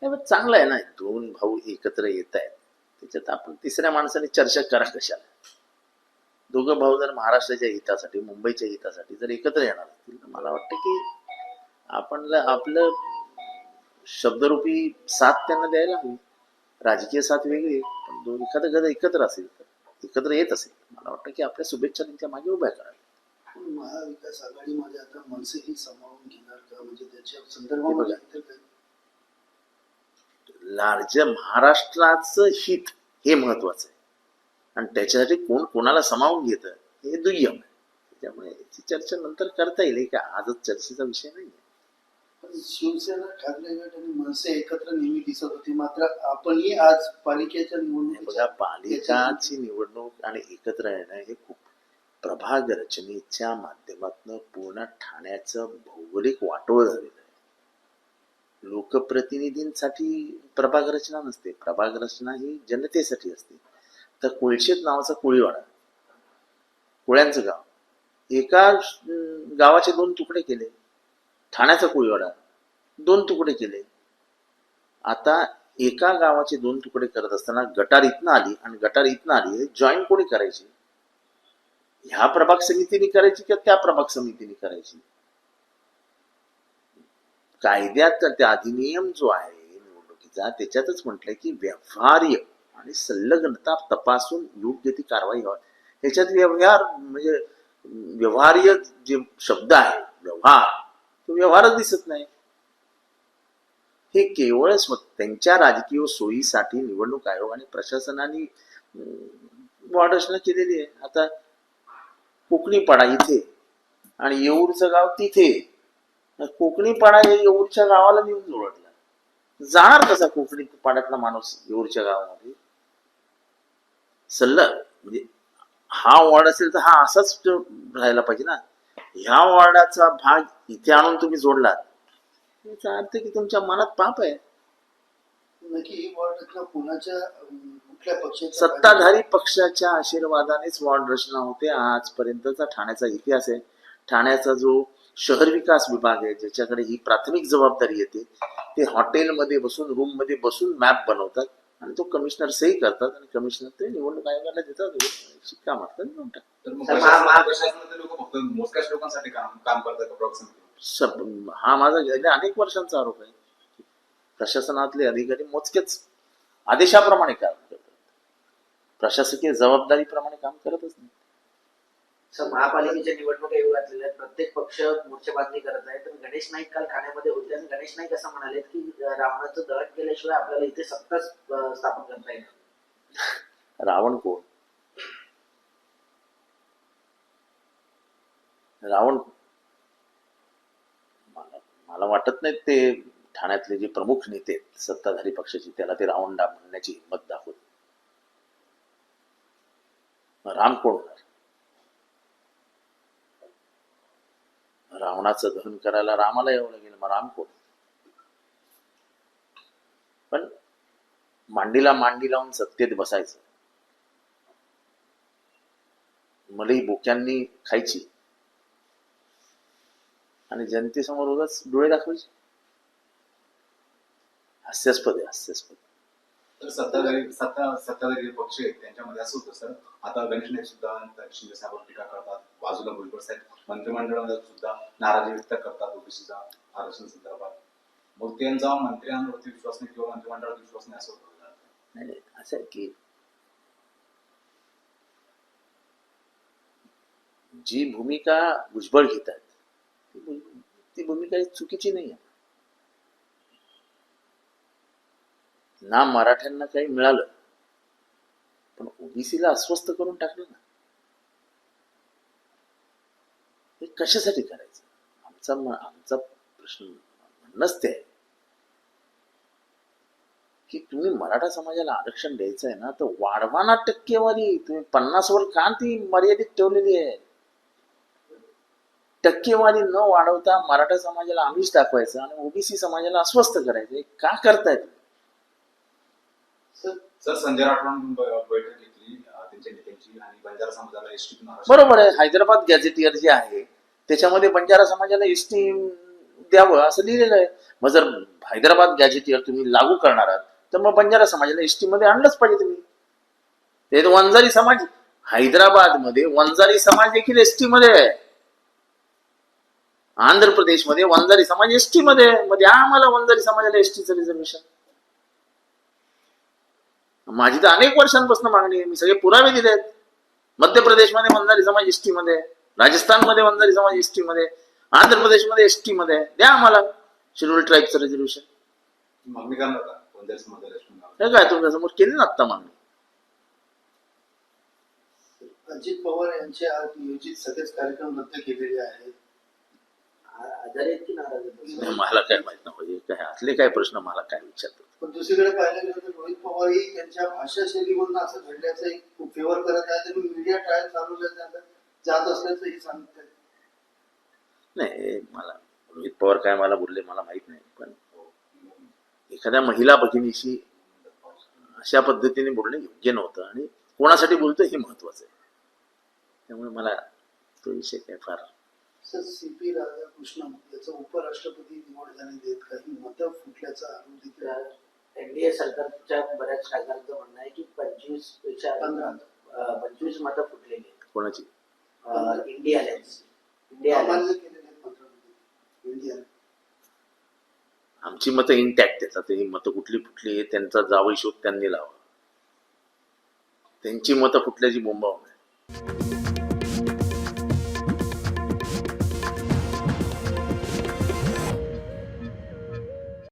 नाही पण चांगलं आहे ना, दोन भाऊ एकत्र येत आहेत, त्याच्यात आपण तिसऱ्या माणसाने चर्चा करा कशाला. दोघं भाऊ जर महाराष्ट्राच्या हितासाठी, मुंबईच्या हितासाठी जर एकत्र येणार असतील तर मला वाटतं की आपण आपलं शब्दरूपी साथ त्यांना द्यायला हवी. राजकीय साथ वेगळी, पण दोन एखादं गद एकत्र असेल, एकत्र येत असेल, मला वाटतं की आपल्या शुभेच्छा त्यांच्या मागे उभ्या कराव्या. महाविकास आघाडीमध्ये आता मनसेही सामावून घेणार का, म्हणजे त्याच्या संदर्भामध्ये लार्ज महाराष्ट्राचं हित हे महत्वाचं आहे, आणि त्याच्यासाठी कोण कोणाला सामावून घेतं हे दुय्यम आहे. त्यामुळे याची चर्चा नंतर करता येईल, का आजच चर्चेचा विषय नाही. शिवसेना, ठाकरे गट आणि मनसे एकत्र नेहमी दिसत होती, मात्र आपणही आज पालिकेच्या निवडणूक, बघा, पालिकाची निवडणूक आणि एकत्र येणं हे खूप प्रभाग रचनेच्या माध्यमातून पूर्ण ठाण्याचं भौगोलिक वाटोळ झालेलं आहे. लोकप्रतिनिधींसाठी प्रभाग रचना नसते, प्रभाग रचना ही जनतेसाठी असते. तर कोळशेत नावाचा कोळीवाडा, कोळ्यांचं गाव, एका गावाचे दोन तुकडे केले. ठाण्याचा कोळीवाडा दोन तुकडे केले. आता एका गावाचे दोन तुकडे करत असताना गटार इथनं आली आणि गटार इथनं आली, जॉईन कोणी करायची? ह्या प्रभाग समितीने करायची किंवा त्या प्रभाग समितीने करायची? कायद्यात त्या अधिनियम जो आहे निवडणुकीचा, त्याच्यातच म्हटलंय की व्यवहार्य आणि संलग्नता तपासून योग्य ती कारवाई व्हावी. ह्याच्यात व्यवहार म्हणजे व्यवहार्य जे शब्द आहे, व्यवहार, तो व्यवहारच दिसत नाही. हे केवळ त्यांच्या राजकीय सोयीसाठी निवडणूक आयोग आणि प्रशासनाने वाढ रचना केलेली आहे. आता कोकणी पाडा इथे आणि येऊरचं गाव तिथे, कोकणी पाडा हे येऊरच्या गावाला नेऊन जोडला. जाणार कसा कोकणी पाड्यातला माणूस येऊरच्या गावामध्ये? सल्ला म्हणजे हा वॉर्ड असेल तर हा असाच राहायला पाहिजे ना. ह्या वॉर्डाचा भाग इथे आणून तुम्ही जोडलात, याचा अर्थ की तुमच्या मनात पाप आहे. नक्की वॉर्ड रचना कोणाच्या, कुठल्या पक्षाच्या? सत्ताधारी पक्षाच्या आशीर्वादानेच वॉर्ड रचना होते. आजपर्यंतचा ठाण्याचा इतिहास आहे. ठाण्याचा जो शहर विकास विभाग आहे, ज्याच्याकडे ही प्राथमिक जबाबदारी येते, ते हॉटेलमध्ये बसून, रूम मध्ये बसून मॅप बनवतात आणि तो कमिशनर सही करतात आणि कमिशनर ते निवडणूक आयोगाला देतात, शिक्का मारतात, देऊन टाकतात. हा माझा गेल्या अनेक वर्षांचा आरोप आहे. प्रशासनातले अधिकारी मोजकेच आदेशाप्रमाणे काम करतात, प्रशासकीय जबाबदारीप्रमाणे काम करतच नाही. महापालिकेच्या निवडणुका येऊ घातलेल्या, प्रत्येक पक्ष मोर्चेबांधणी करत आहे. तर गणेश नाईक काल ठाण्यामध्ये होते आणि गणेश नाईक असं म्हणाले की रावणाचं दहन केल्याशिवाय आपल्याला इथे सत्ता स्थापन करता येईल. रावण कोण? रावण मला वाटत नाही ते ठाण्यातले जे प्रमुख नेते आहेत सत्ताधारी पक्षाचे, त्याला ते रावण म्हणण्याची हिंमत दाखवत. राम कोण होणार? रावणाचं दहन करायला रामाला यावं लागेल, मग राम कोण? पण मांडीला मांडी लावून सत्तेत बसायचं, मलाही बोक्यांनी खायची आणि जनतेसमोर उगाच डोळे दाखवायचे. हास्यास्पद आहे, हास्यास्पद. तर सत्ताधारी पक्ष आहेत त्यांच्यामध्ये असं होतं सर, आता गणेश नाईक सुद्धा शिंदे साहेबांवर टीका करतात, बाजूला भुजबळ साहेब मंत्रिमंडळामध्ये सुद्धा नाराजी व्यक्त करतात ओबीसीचा आरक्षण संदर्भात. मग त्यांचा मंत्र्यांवरती विश्वास नाही किंवा मंत्रिमंडळावर विश्वास नाही असं होतं. नाही, असं आहे की जी भूमिका भुजबळ घेतात ती भूमिका चुकीची नाही आहे ना. मराठ्यांना काही मिळालं पण ओबीसीला अस्वस्थ करून टाकलं ना. हे कशासाठी करायचं? आमचा प्रश्न म्हणणंच ते आहे की तुम्ही मराठा समाजाला आरक्षण द्यायचं आहे ना, तर वाढवाना टक्केवारी. तुम्ही 50 वर का ती मर्यादित ठेवलेली आहे? टक्केवारी न वाढवता मराठा समाजाला आमिष दाखवायचं आणि ओबीसी समाजाला अस्वस्थ करायचं, का करताय तुम्ही? सर, संजय राठोडांनी बैठक घेतली त्यांच्या नेत्यांची आणि बंजारा समाजाला एसटी. बरोबर आहे. हैदराबाद गॅझेटियर जे आहे त्याच्यामध्ये बंजारा समाजाला एसटी द्यावं असं लिहिलेलं आहे. मग जर हैदराबाद गॅजेटियर तुम्ही लागू करणार आहात तर मग बंजारा समाजाला एसटी मध्ये आणलंच पाहिजे तुम्ही. ते वंजारी समाज हैदराबाद मध्ये वंजारी समाज देखील एसटी मध्ये आहे. आंध्र प्रदेशमध्ये वंजारी समाज एसटी मध्ये आहे. मग द्या आम्हाला वंजारी समाजाला एसटीचं रिझर्वेशन. माझी तर अनेक वर्षांपासून मागणी आहे. मी सगळे पुरावे दिले आहेत. मध्य प्रदेशमध्ये वंजारी समाज एसटी मध्ये आहे, राजस्थानमध्ये वंजारी समाज एसटी मध्ये आहे, आंध्र प्रदेशमध्ये एसटी मध्ये आहे. द्या आम्हाला शेड्यूल ट्राईबचं रिझर्वेशन. मागणी करणार का वंजारी समाजाला एसटी? हे काय तुमच्या समोर केली ना आता मागणी. अजित पवार यांचे आज नियोजित सगळेच कार्यक्रम रद्द केलेले आहेत. आजारी आहेत की नाराज आहेत? मला काय माहित नाही काय आतले काय प्रश्न मला काय विचारतात. पण दुसरीकडे पाहायला गेलं तर रोहित पवारही त्यांच्या भाषा शैलीवरून असं घडल्याचं एक फेवर करत आहे. त्यांनी मीडिया ट्रायल चालवल्या जात असल्याचंही सांगत आहेत. नाही मला रोहित पवार काय मला बोलले मला माहित नाही, पण एखाद्या महिला भगिनीशी अशा पद्धतीने बोलणं योग्य नव्हतं आणि कोणासाठी बोलतोय हे महत्वाचं आहे. त्यामुळे मला तो विषय काय फार. सर CP राधाकृष्णन याचं उपराष्ट्रपती निवड झालेली आहेत, काही मतं फुटल्याचा आरोप देखील एनडीए सरकारच्या बऱ्याच खासदारांचं म्हणणं आहे की 25 मतं फुटलेली आहेत. कोणाची? इंडिया अमान्य केलेले आहेत मंत्रालयाने इंडियाने. आमची मतं इंटॅक्ट आहेत. आता ही मतं कुठली फुटली त्यांचा जावई शोध त्यांनी लावा. त्यांची मतं फुटल्याची बोंबावून आहे.